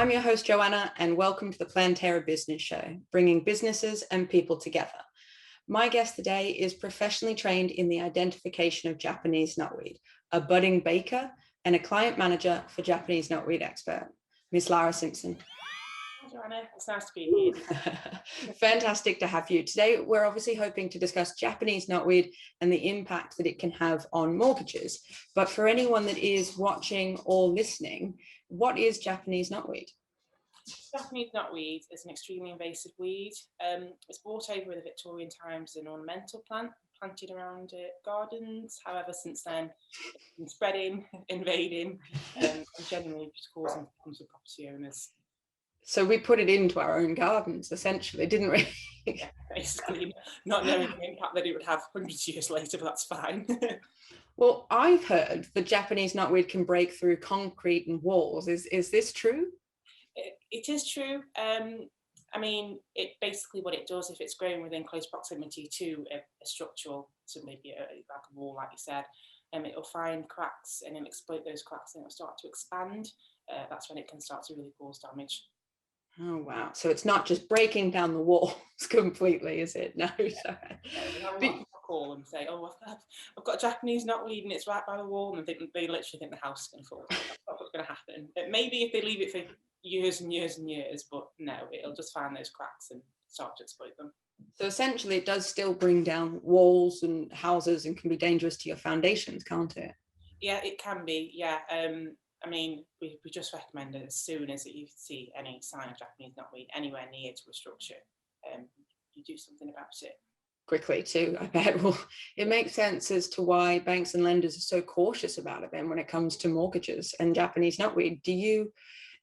I'm your host, Joanna, and welcome to the Planterra Business Show, bringing businesses and people together. My guest today is professionally trained in the identification of Japanese knotweed, a budding baker and a client manager for Japanese knotweed expert, Miss Lara Simpson. Hi, Joanna. It's nice to be here. Fantastic to have you. Today, we're obviously hoping to discuss Japanese knotweed and the impact that it can have on mortgages. But for anyone that is watching or listening, what is Japanese knotweed? Japanese knotweed is an extremely invasive weed. It's brought over in the Victorian times as an ornamental plant, planted around gardens. However, since then, it's been spreading, invading, and generally just causing problems with property owners. So we put it into our own gardens, essentially, didn't we? Yeah, basically, not knowing the impact that it would have hundreds of years later, but that's fine. Well, I've heard the Japanese knotweed can break through concrete and walls. Is this true? It is true. I mean, it basically what it does, if it's growing within close proximity to a structural, so maybe like a wall, like you said, it'll find cracks and it'll exploit those cracks and it'll start to expand. That's when it can start to really cause damage. Oh, wow. So it's not just breaking down the walls completely, is it? No. No, call and say, oh, I've got a Japanese knotweed and it's right by the wall, and they literally think the house is going to fall. That's what's going to happen. Maybe if they leave it for years and years and years, but no, it'll just find those cracks and start to exploit them. So essentially it does still bring down walls and houses and can be dangerous to your foundations, can't it? Yeah, it can be, yeah. I mean, we just recommend it as soon as you see any sign of Japanese knotweed anywhere near to a structure, you do something about it. Quickly too, I bet. Well, it makes sense as to why banks and lenders are so cautious about it then when it comes to mortgages and Japanese knotweed. Do you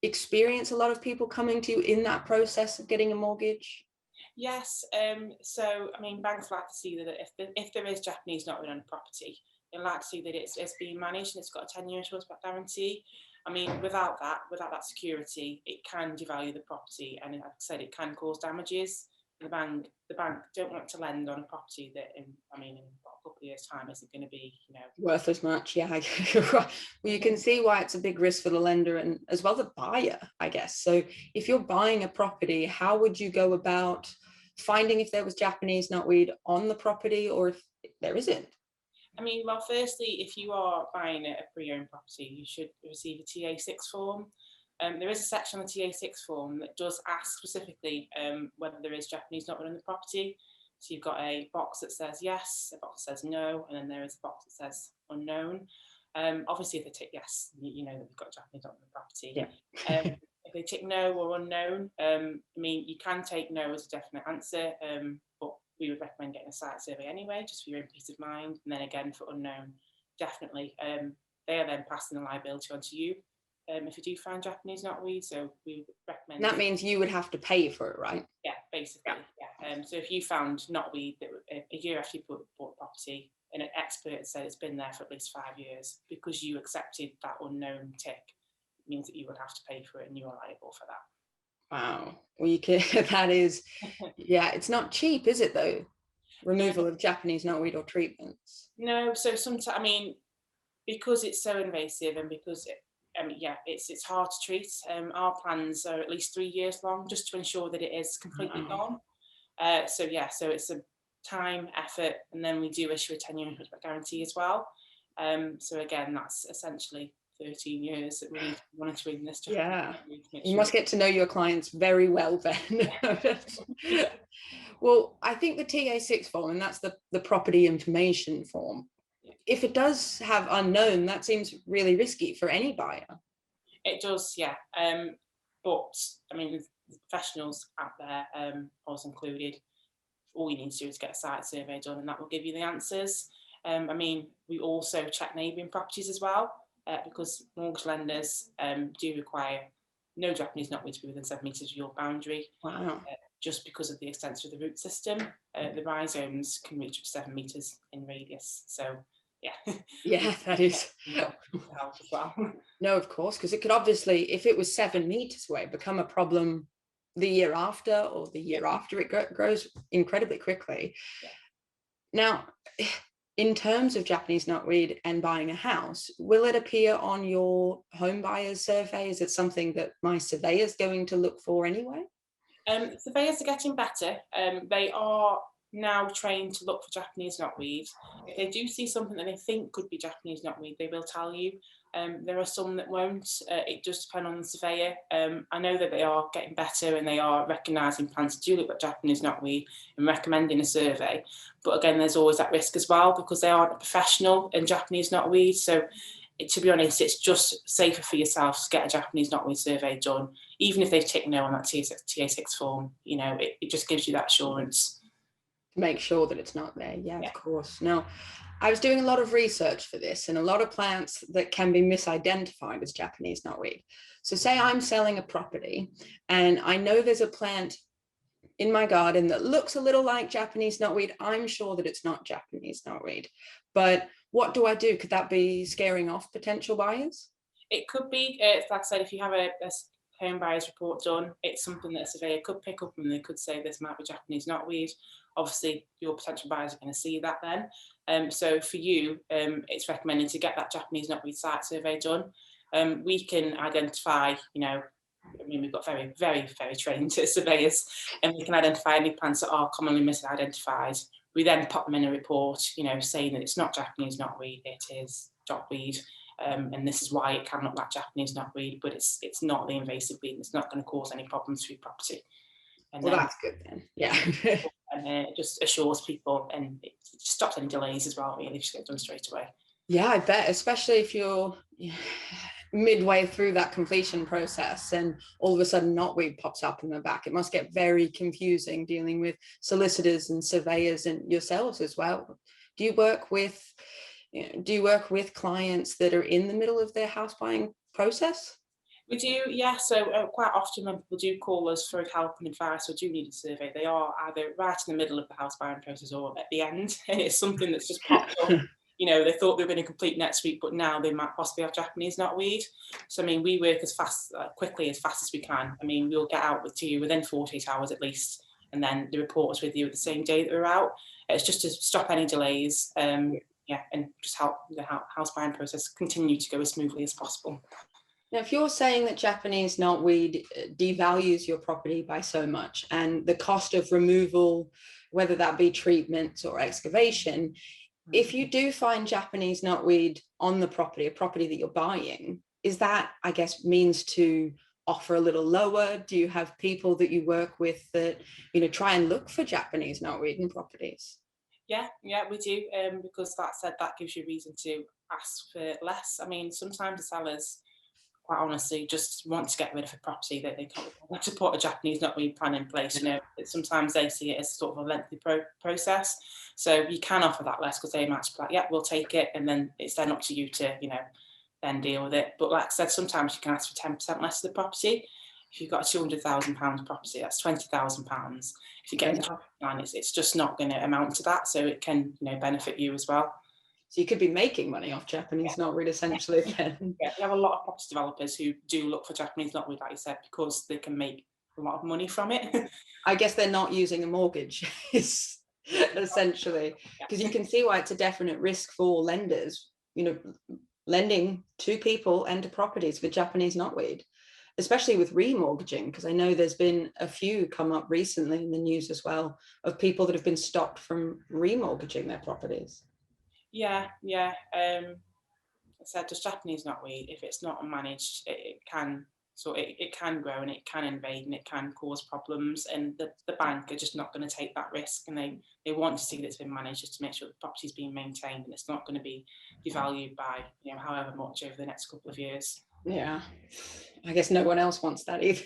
experience a lot of people coming to you in that process of getting a mortgage? Yes. So, I mean, banks like to see that if there is Japanese knotweed on a property, they like to see that it's being managed and it's got a 10-year insurance guarantee. I mean, without that security, it can devalue the property, and like I said, it can cause damages. The bank don't want to lend on a property that, in a couple of years' time, isn't going to be, worth as much. Yeah, well, you can see why it's a big risk for the lender and as well the buyer, I guess. So, if you're buying a property, how would you go about finding if there was Japanese knotweed on the property or if there isn't? I mean, well, firstly, if you are buying a pre-owned property, you should receive a TA6 form. There is a section on the TA6 form that does ask specifically whether there is Japanese knotweed on the property. So you've got a box that says yes, a box that says no, and then there is a box that says unknown. Obviously, if they tick yes, you know that they've got Japanese knotweed on the property. Yeah. If they tick no or unknown, I mean, you can take no as a definite answer, but we would recommend getting a site survey anyway, just for your own peace of mind. And then again, for unknown, definitely. They are then passing the liability on to you if you do find Japanese knotweed. So we would recommend. That means you would have to pay for it, right? Yeah, basically. Yeah. So if you found knotweed that a year after you bought property, and an expert said it's been there for at least 5 years, because you accepted that unknown tick, it means that you would have to pay for it, and you are liable for that. Wow. Well, you can. That is, yeah. It's not cheap, is it though? Removal of Japanese knotweed or treatments. No. So sometimes, I mean, because it's so invasive and because it's hard to treat. Our plans are at least 3 years long, just to ensure that it is completely gone. So it's a time, effort, and then we do issue a 10-year guarantee as well. So again, that's essentially 13 years that we need monitoring this. Yeah, you must get to know your clients very well then. Well, I think the TA6 form, and that's the property information form, if it does have unknown, that seems really risky for any buyer. It does, yeah. But I mean, the professionals out there, us included, all you need to do is get a site survey done, and that will give you the answers. I mean, we also check neighbouring properties as well, because mortgage lenders do require no Japanese knotweed to be within 7 metres of your boundary. Wow. Just because of the extent of the root system. The rhizomes can reach up to 7 metres in radius. So, yeah. Yeah, that is. Help as well. No, of course, because it could obviously, if it was 7 metres away, become a problem the year after or the year after. It grows incredibly quickly. Yeah. Now, in terms of Japanese knotweed and buying a house, will it appear on your home buyers survey? Is it something that my surveyor is going to look for anyway? Surveyors are getting better. They are now trained to look for Japanese knotweed. If they do see something that they think could be Japanese knotweed, they will tell you. There are some that won't. It does depend on the surveyor. I know that they are getting better and they are recognising plants that do look like Japanese knotweed and recommending a survey. But again, there's always that risk as well because they aren't a professional in Japanese knotweed. So to be honest, it's just safer for yourself to get a Japanese knotweed survey done, even if they've ticked no on that TA6 form. You know, it just gives you that assurance. Make sure that it's not there. Yeah, of course. Now, I was doing a lot of research for this and a lot of plants that can be misidentified as Japanese knotweed. So say I'm selling a property and I know there's a plant in my garden that looks a little like Japanese knotweed. I'm sure that it's not Japanese knotweed, but what do I do? Could that be scaring off potential buyers? It could be, like I said, if you have a home buyer's report done, it's something that a surveyor could pick up and they could say this might be Japanese knotweed. Obviously, your potential buyers are going to see that then. So for you, it's recommended to get that Japanese knotweed site survey done. We can identify, you know, I mean, we've got very, very, very trained surveyors, and we can identify any plants that are commonly misidentified. We then pop them in a report, you know, saying that it's not Japanese knotweed, it is knotweed, and this is why it can look like Japanese knotweed, but it's not the invasive weed, and it's not going to cause any problems to your property. And well, that's good then. Yeah. And it just assures people, and it stops any delays as well. Really, just get done straight away. Yeah, I bet, especially if you're midway through that completion process and all of a sudden knotweed pops up in the back. It must get very confusing dealing with solicitors and surveyors and yourselves as well. Do you work with clients that are in the middle of their house buying process? We do, yeah. So quite often when people do call us for help and advice or do need a survey, they are either right in the middle of the house buying process or at the end. It's something that's just popped up. You know, they thought they were going to complete next week, but now they might possibly have Japanese knotweed. So, I mean, we work as quickly, as fast as we can. I mean, we'll get out to you within 48 hours at least, and then the report is with you the same day that we're out. It's just to stop any delays, and just help the house buying process continue to go as smoothly as possible. Now, if you're saying that Japanese knotweed devalues your property by so much and the cost of removal, whether that be treatments or excavation, if you do find Japanese knotweed on the property, a property that you're buying, is that, I guess, means to offer a little lower? Do you have people that you work with that, you know, try and look for Japanese knotweed in properties? Yeah, we do, because that said, that gives you reason to ask for less. I mean, sometimes the sellers, quite honestly, just want to get rid of a property that they can't want to put a Japanese knotweed plan in place. You know, sometimes they see it as sort of a lengthy process. So you can offer that less because they might be like, yeah, we'll take it. And then it's then up to you to, you know, then deal with it. But like I said, sometimes you can ask for 10% less of the property. If you've got a £200,000 property, that's £20,000. If you get into a plan, it's just not going to amount to that. So it can, you know, benefit you as well. So you could be making money off Japanese knotweed essentially then. Yeah, we have a lot of property developers who do look for Japanese knotweed, like you said, because they can make a lot of money from it. I guess they're not using a mortgage, essentially, because you can see why it's a definite risk for lenders, you know, lending to people and to properties with Japanese knotweed, especially with remortgaging, because I know there's been a few come up recently in the news as well of people that have been stopped from remortgaging their properties. Yeah. I said just Japanese knotweed, if it's not managed, it can grow and it can invade and it can cause problems, and the bank are just not going to take that risk, and they want to see that it's been managed just to make sure the property's being maintained and it's not going to be devalued by, you know, however much over the next couple of years. Yeah, I guess no one else wants that either.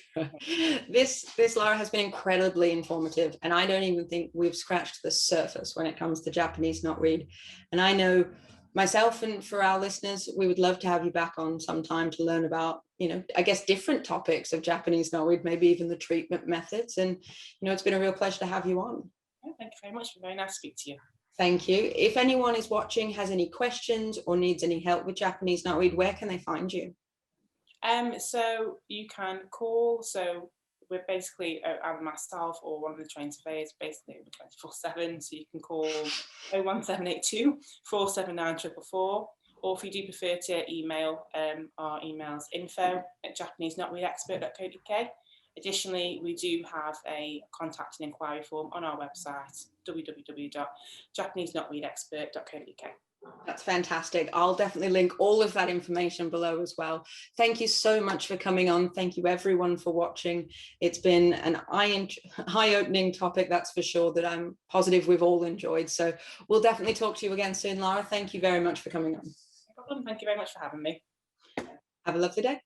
This Lara has been incredibly informative, and I don't even think we've scratched the surface when it comes to Japanese knotweed. And I know myself, and for our listeners, we would love to have you back on sometime to learn about, you know, I guess different topics of Japanese knotweed, maybe even the treatment methods. And, you know, it's been a real pleasure to have you on. Oh, thank you very much. Very nice to speak to you. Thank you. If anyone is watching, has any questions or needs any help with Japanese knotweed, where can they find you? So you can call. So we're basically, either myself or one of the trained surveyors, basically 24/7, so you can call 01782 479 444, or if you do prefer to email, our emails info@japaneseknotweedexpert.co.uk. Additionally, we do have a contact and inquiry form on our website, www.japaneseknotweedexpert.co.uk. That's fantastic. I'll definitely link all of that information below as well. Thank you so much for coming on. Thank you everyone for watching. It's been an eye-opening topic, that's for sure, that I'm positive we've all enjoyed. So we'll definitely talk to you again soon, Lara. Thank you very much for coming on. No problem. Thank you very much for having me. Have a lovely day.